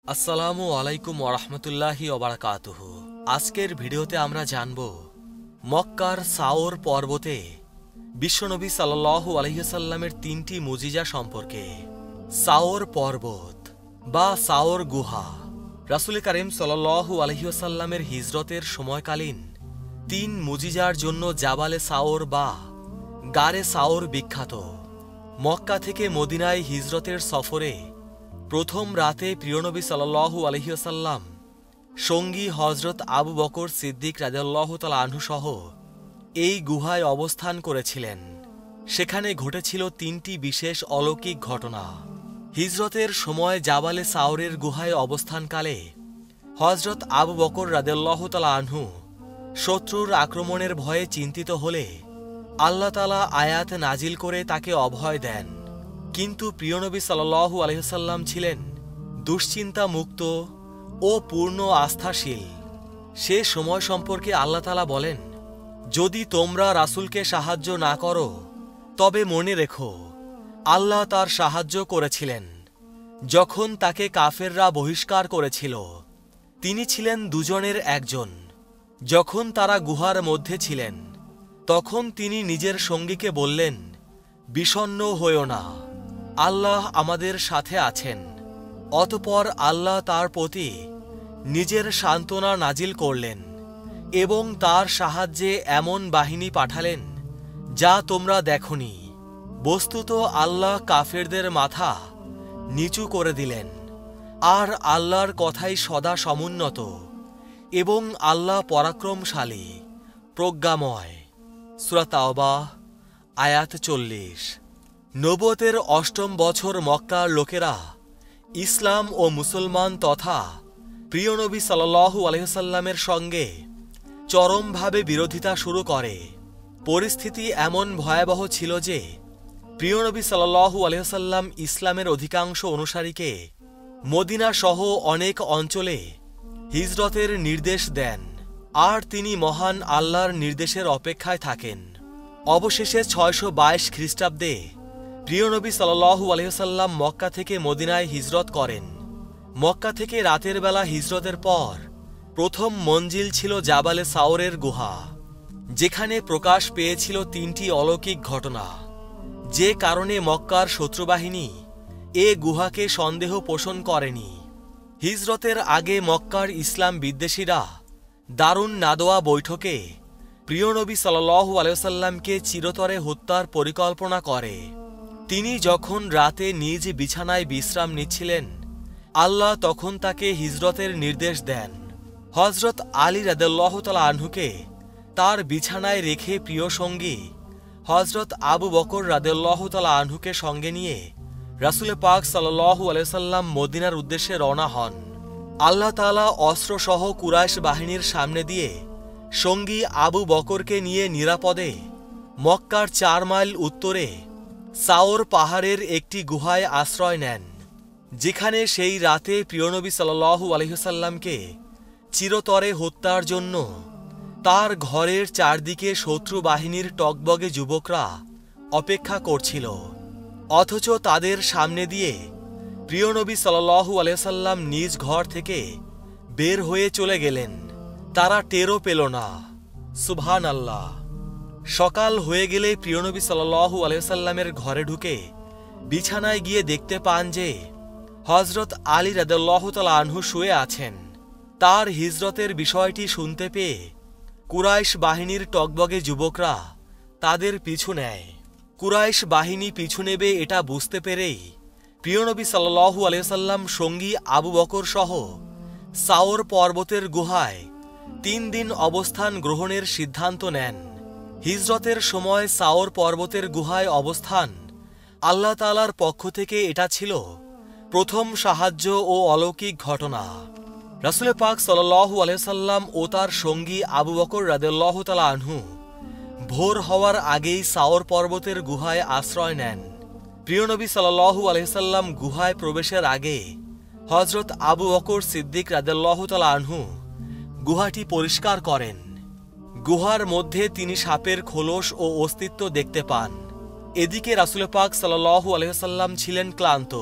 আসসালামু আলাইকুম ওরহমতুল্লাহি ওবারাকাতুহু। আজকের ভিডিওতে আমরা জানব মক্কার সাওর পর্বতে বিশ্বনবী সাল্লাল্লাহু আলাইহি ওয়াসাল্লামের তিনটি মুজিজা সম্পর্কে। সাওর পর্বত বা সাওর গুহা রাসূল কারীম সাল্লাল্লাহু আলাইহি ওয়াসাল্লামের হিজরতের সময়কালীন তিন মুজিজার জন্য জাবালে সাওর বা গারে সাওর বিখ্যাত। মক্কা থেকে মদিনায় হিজরতের সফরে প্রথম রাতে প্রিয়নবী সাল্লাল্লাহু আলাইহি ওয়াসাল্লাম সঙ্গী হযরত আবু বকর সিদ্দিক রাদিয়াল্লাহু তাআলা আনহু সহ এই গুহায় অবস্থান করেছিলেন। সেখানে ঘটেছিল তিনটি বিশেষ অলৌকিক ঘটনা। হিজরতের সময় জাবালে সাওরের গুহায় অবস্থানকালে হযরত আবু বকর রাদিয়াল্লাহু তাআলা আনহু শত্রুর আক্রমণের ভয়ে চিন্তিত হলে আল্লাহ তাআলা আয়াত নাজিল করে তাকে অভয় দেন। কিন্তু প্রিয়নবী সাল্লাল্লাহু আলাইহি ওয়াসাল্লাম ছিলেন দুশ্চিন্তা মুক্ত ও পূর্ণ আস্থাশীল। সে সময় সম্পর্কে আল্লাহ তাআলা বলেন, যদি তোমরা রাসূলকে সাহায্য না করো তবে মনে রেখো আল্লাহ তার সাহায্য করেছিলেন যখন তাকে কাফেররা বহিষ্কার করেছিল। তিনি ছিলেন দুজনের একজন। যখন তারা গুহার মধ্যে ছিলেন তখন তিনি নিজের সঙ্গীকে বললেন, বিষণ্ণ হয়ো না, আল্লাহ আমাদের সাথে আছেন। অতঃপর আল্লাহ তার প্রতি নিজের সান্ত্বনা নাজিল করলেন এবং তার সাহায্যে এমন বাহিনী পাঠালেন যা তোমরা দেখনি। বস্তুত আল্লাহ কাফেরদের মাথা নিচু করে দিলেন। আর আল্লাহর কথাই সদা সমুন্নত এবং আল্লাহ পরাক্রমশালী প্রজ্ঞাময়। সূরা তাওবা আয়াত 40। নবুয়তের অষ্টম বছর মক্কার লোকেরা ইসলাম ও মুসলমান তথা প্রিয়নবী সাল্লাল্লাহু আলাইহি ওয়াসাল্লামের সঙ্গে চরমভাবে বিরোধিতা শুরু করে। পরিস্থিতি এমন ভয়াবহ ছিল যে প্রিয়নবী সাল্লাল্লাহু আলাইহি ওয়াসাল্লাম ইসলামের অধিকাংশ অনুসারীকে মদিনা সহ অনেক অঞ্চলে হিজরতের নির্দেশ দেন আর তিনি মহান আল্লাহর নির্দেশের অপেক্ষায় থাকেন। অবশেষে 622 খ্রিস্টাব্দে প্রিয়নবী সাল্লাল্লাহু আলাইহি ওয়াসাল্লাম মক্কা থেকে মদিনায় হিজরত করেন। মক্কা থেকে রাতের বেলা হিজরতের পর প্রথম মঞ্জিল ছিল জাবালে সাওরের গুহা, যেখানে প্রকাশ পেয়েছিল তিনটি অলৌকিক ঘটনা, যে কারণে মক্কার শত্রুবাহিনী এ গুহাকে সন্দেহ পোষণ করেনি। হিজরতের আগে মক্কার ইসলাম বিদ্বেষীরা দারুন নাদোয়া বৈঠকে প্রিয়নবী সাল্লাল্লাহু আলাইহি ওয়াসাল্লামকে চিরতরে হত্যার পরিকল্পনা করে। তিনি যখন রাতে নিজ বিছানায় বিশ্রাম নিচ্ছিলেন আল্লাহ তখন তাকে হিজরতের নির্দেশ দেন। হযরত আলী রাদিয়াল্লাহু তাআলা আনহুকে তার বিছানায় রেখে প্রিয় সঙ্গী হযরত আবু বকর রাদিয়াল্লাহু তাআলা আনহুকে সঙ্গে নিয়ে রাসূল পাক সাল্লাল্লাহু আলাইহি ওয়াসাল্লাম মদিনার উদ্দেশ্যে রওনা হন। আল্লাহ তাআলা অস্ত্রসহ কুরাইশ বাহিনীর সামনে দিয়ে সঙ্গী আবু বকরকে নিয়ে নিরাপদে মক্কার 4 মাইল উত্তরে সাওর পাহাড়ের একটি গুহায় আশ্রয় নেন, যেখানে সেই রাতে প্রিয়নবী সাল্লাল্লাহু আলাইহি ওয়াসাল্লামকে চিরতরে হত্যার জন্য তার ঘরের চারদিকে শত্রু বাহিনীর টগবগে যুবকরা অপেক্ষা করছিল। অথচ তাদের সামনে দিয়ে প্রিয়নবী সাল্লাল্লাহু আলাইহি ওয়াসাল্লাম নিজ ঘর থেকে বের হয়ে চলে গেলেন। তারা টেরও পেল না। সুবহানাল্লাহ। সকাল হয়ে গেলে প্রিয়নবী সাল্লাল্লাহু আলাইহি ওয়াসাল্লামের ঘরে ঢুকে বিছানায় গিয়ে দেখতে পান যে হযরত আলী রাদিয়াল্লাহু তাআলা আনহু শুয়ে আছেন। তার হিজরতের বিষয়টি শুনতে পেয়ে কুরাইশ বাহিনীর টগবগে যুবকরা তাদের পিছু নেয়। কুরাইশ বাহিনী পিছু নেবে এটা বুঝতে পেরেই প্রিয়নবী সাল্লাল্লাহু আলাইহি ওয়াসাল্লাম সঙ্গী আবু বকর সহ সাওর পর্বতের গুহায় 3 দিন অবস্থান গ্রহণের সিদ্ধান্ত নেন। হিজরতের সময় সাওর পর্বতের গুহায় অবস্থান আল্লাহ তাআলার পক্ষ থেকে এটা ছিল প্রথম সাহায্য ও অলৌকিক ঘটনা। রাসূল পাক সাল্লাল্লাহু আলাইহি ওয়াসাল্লাম ও তার সঙ্গী আবু বকর রাদিয়াল্লাহু তাআলা আনহু ভোর হওয়ার আগেই সাওর পর্বতের গুহায় আশ্রয় নেন। প্রিয়নবী সাল্লাল্লাহু আলাইহি ওয়াসাল্লাম গুহায় প্রবেশের আগে হযরত আবু বকর সিদ্দিক রাদিয়াল্লাহু তাআলা আনহু গুহাটি পরিষ্কার করেন। গুহার মধ্যে তিনি সাপের খোলস ও অস্তিত্ব দেখতে পান। এদিকে রাসূল পাক সাল্লাল্লাহু আলাইহি ওয়াসাল্লাম ছিলেন ক্লান্ত।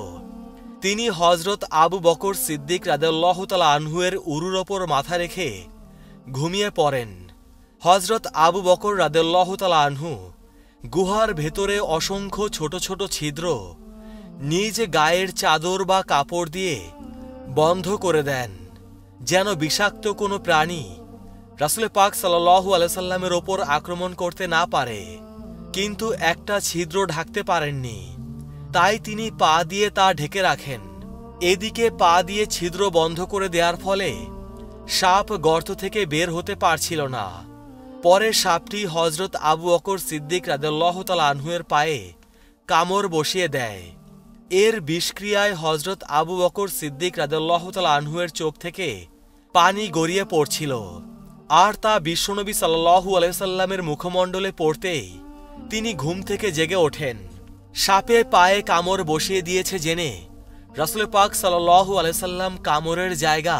তিনি হজরত আবু বকর সিদ্দিক রাদিয়াল্লাহু তাআলা আনহুয়ের উরুর ওপর মাথা রেখে ঘুমিয়ে পড়েন। হজরত আবু বকর রাদিয়াল্লাহু তাআলা আনহু গুহার ভেতরে অসংখ্য ছোট ছোট ছিদ্র নিজ গায়ের চাদর বা কাপড় দিয়ে বন্ধ করে দেন, যেন বিষাক্ত কোনো প্রাণী রাসূল পাক সাল্লাল্লাহু আলাইহি সাল্লামের ওপর আক্রমণ করতে না পারে। কিন্তু একটা ছিদ্র ঢাকতে পারেননি, তাই তিনি পা দিয়ে তা ঢেকে রাখেন। এদিকে পা দিয়ে ছিদ্র বন্ধ করে দেওয়ার ফলে সাপ গর্ত থেকে বের হতে পারছিল না। পরে সাপটি হজরত আবু বকর সিদ্দিক রাদিয়াল্লাহু তাআলা আনহুয়ের পায়ে কামড় বসিয়ে দেয়। এর বিষক্রিয়ায় হজরত আবু বকর সিদ্দিক রাদিয়াল্লাহু তাআলা আনহুয়ের চোখ থেকে পানি গড়িয়ে পড়ছিল, আর তা বিশ্বনবী সাল্লাল্লাহু আলাইহি সাল্লামের মুখমণ্ডলে পড়তেই তিনি ঘুম থেকে জেগে ওঠেন। সাপে পায়ে কামড় বসিয়ে দিয়েছে জেনে রাসূল পাক সাল্লাল্লাহু আলাইহি সাল্লাম কামড়ের জায়গা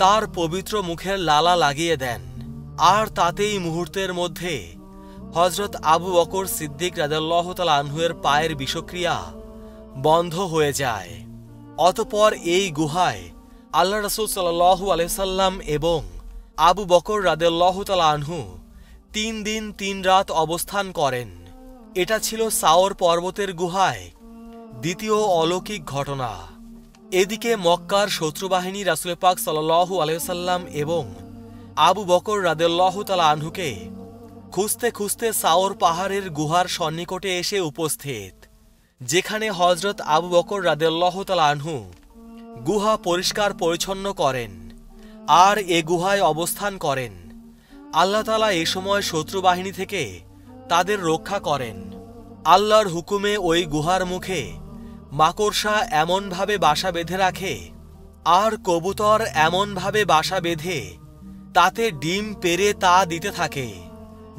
তার পবিত্র মুখের লালা লাগিয়ে দেন, আর তাতেই মুহূর্তের মধ্যে হজরত আবু বকর সিদ্দিক রাদিয়াল্লাহু তাআলা আনহুয়ের পায়ের বিষক্রিয়া বন্ধ হয়ে যায়। অতঃপর এই গুহায় আল্লাহ রাসূল সাল্লাল্লাহু আলাইহি সাল্লাম এবং আবু বকর রাদিয়াল্লাহু তাআলা আনহু 3 দিন 3 রাত অবস্থান করেন। এটা ছিল সাওর পর্বতের গুহায় দ্বিতীয় অলৌকিক ঘটনা। এদিকে মক্কার শত্রুবাহিনী রাসূল পাক সাল্লাল্লাহু আলাইহি সাল্লাম এবং আবু বকর রাদিয়াল্লাহু তাআলা আনহুকে খুঁজতে খুঁজতে সাওর পাহাড়ের গুহার সন্নিকটে এসে উপস্থিত, যেখানে হজরত আবু বকর রাদিয়াল্লাহু তাআলা আনহু গুহা পরিষ্কার পরিচ্ছন্ন করেন আর এ গুহায় অবস্থান করেন। আল্লাহ তাআলা এ সময় শত্রুবাহিনী থেকে তাদের রক্ষা করেন। আল্লাহর হুকুমে ওই গুহার মুখে মাকড়সা এমনভাবে বাসা বেঁধে রাখে আর কবুতর এমনভাবে বাসা বেঁধে তাতে ডিম পেড়ে তা দিতে থাকে,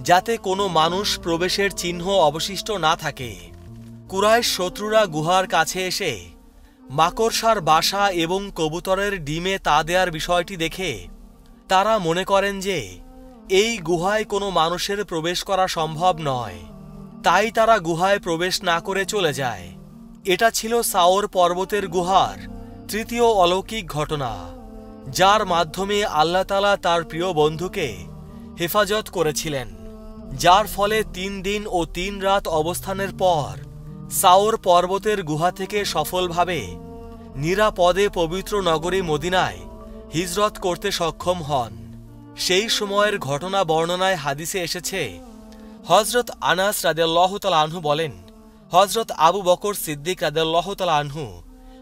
যাতে কোনো মানুষ প্রবেশের চিহ্ন অবশিষ্ট না থাকে। কুরাইশ শত্রুরা গুহার কাছে এসে মাকড়সার বাসা এবং কবুতরের ডিমে তা দেওয়ার বিষয়টি দেখে তারা মনে করেন যে এই গুহায় কোনো মানুষের প্রবেশ করা সম্ভব নয়, তাই তারা গুহায় প্রবেশ না করে চলে যায়। এটা ছিল সাওর পর্বতের গুহার তৃতীয় অলৌকিক ঘটনা, যার মাধ্যমে আল্লাহ তাআলা তার প্রিয় বন্ধুকে হেফাজত করেছিলেন, যার ফলে 3 দিন ও 3 রাত অবস্থানের পর সাওর পর্বতের গুহা থেকে সফলভাবে নিরাপদে পবিত্র নগরী মদিনায় হিজরত করতে সক্ষম হন। সেই সময়ের ঘটনা বর্ণনায় হাদিসে এসেছে, হজরত আনাস রাদিয়াল্লাহু তাআলা আনহু বলেন, হজরত আবু বকর সিদ্দিক রাদিয়াল্লাহু তাআলা আনহু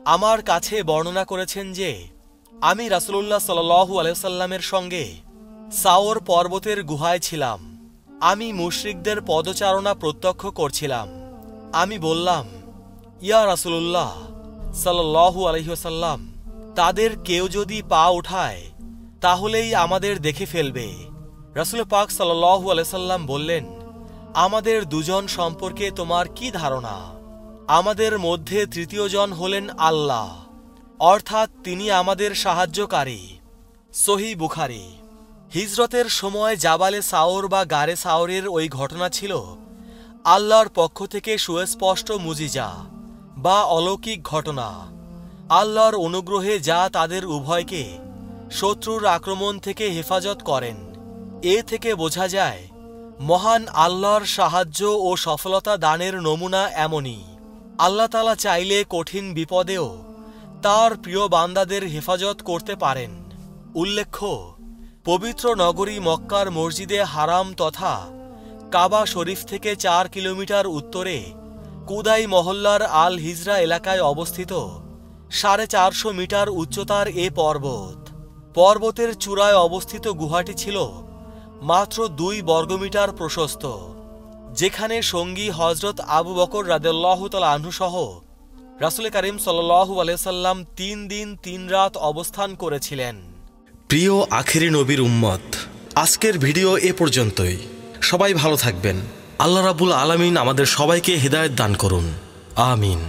আমার কাছে বর্ণনা করেছেন যে আমি রাসূলুল্লাহ সাল্লাল্লাহু আলাইহি সাল্লামের সঙ্গে সাওর পর্বতের গুহায় ছিলাম। আমি মুশরিকদের পদচারণা প্রত্যক্ষ করছিলাম। আমি বললাম, ইয়া রাসূলুল্লাহ সাল্লাল্লাহু আলাইহি ওয়াসাল্লাম, তাদের কেউ যদি পা উঠায় তাহলেই আমাদের দেখে ফেলবে। রাসূল পাক সাল্লাল্লাহু আলাইহি সাল্লাম বললেন, আমাদের দুজন সম্পর্কে তোমার কি ধারণা? আমাদের মধ্যে তৃতীয় জন হলেন আল্লাহ, অর্থাৎ তিনি আমাদের সাহায্যকারী। সহিহ বুখারী। হিজরতের সময় জাবালে সাওর বা গারে সাওরের ওই ঘটনা ছিল আল্লাহর পক্ষ থেকে সুস্পষ্ট মুজিজা বা অলৌকিক ঘটনা। আল্লাহর অনুগ্রহে যা তাদের উভয়কে শত্রুর আক্রমণ থেকে হেফাজত করেন। এ থেকে বোঝা যায় মহান আল্লাহর সাহায্য ও সফলতা দানের নমুনা এমনই। আল্লাহ তাআলা চাইলে কঠিন বিপদেও তার প্রিয় বান্দাদের হেফাজত করতে পারেন। উল্লেখ্য, পবিত্র নগরী মক্কার মসজিদে হারাম তথা কাবা শরীফ থেকে 4 কিলোমিটার উত্তরে কুদাই মহল্লার আল হিজরা এলাকায় অবস্থিত 450 মিটার উচ্চতার এ পর্বত। পর্বতের চূড়ায় অবস্থিত গুহাটি ছিল মাত্র 2 বর্গমিটার প্রশস্ত, যেখানে সঙ্গী হজরত আবু বকর রাদিয়াল্লাহু তাআলা আনহু সহ রাসূল করিম সাল্লাল্লাহু আলাইহি সাল্লাম 3 দিন 3 রাত অবস্থান করেছিলেন। প্রিয় আখেরি নবীর উম্মত, আজকের ভিডিও এ পর্যন্তই। সবাই ভালো থাকবেন। আল্লাহ রাব্বুল আলামিন আমাদের সবাইকে হিদায়াত দান করুন। আমিন।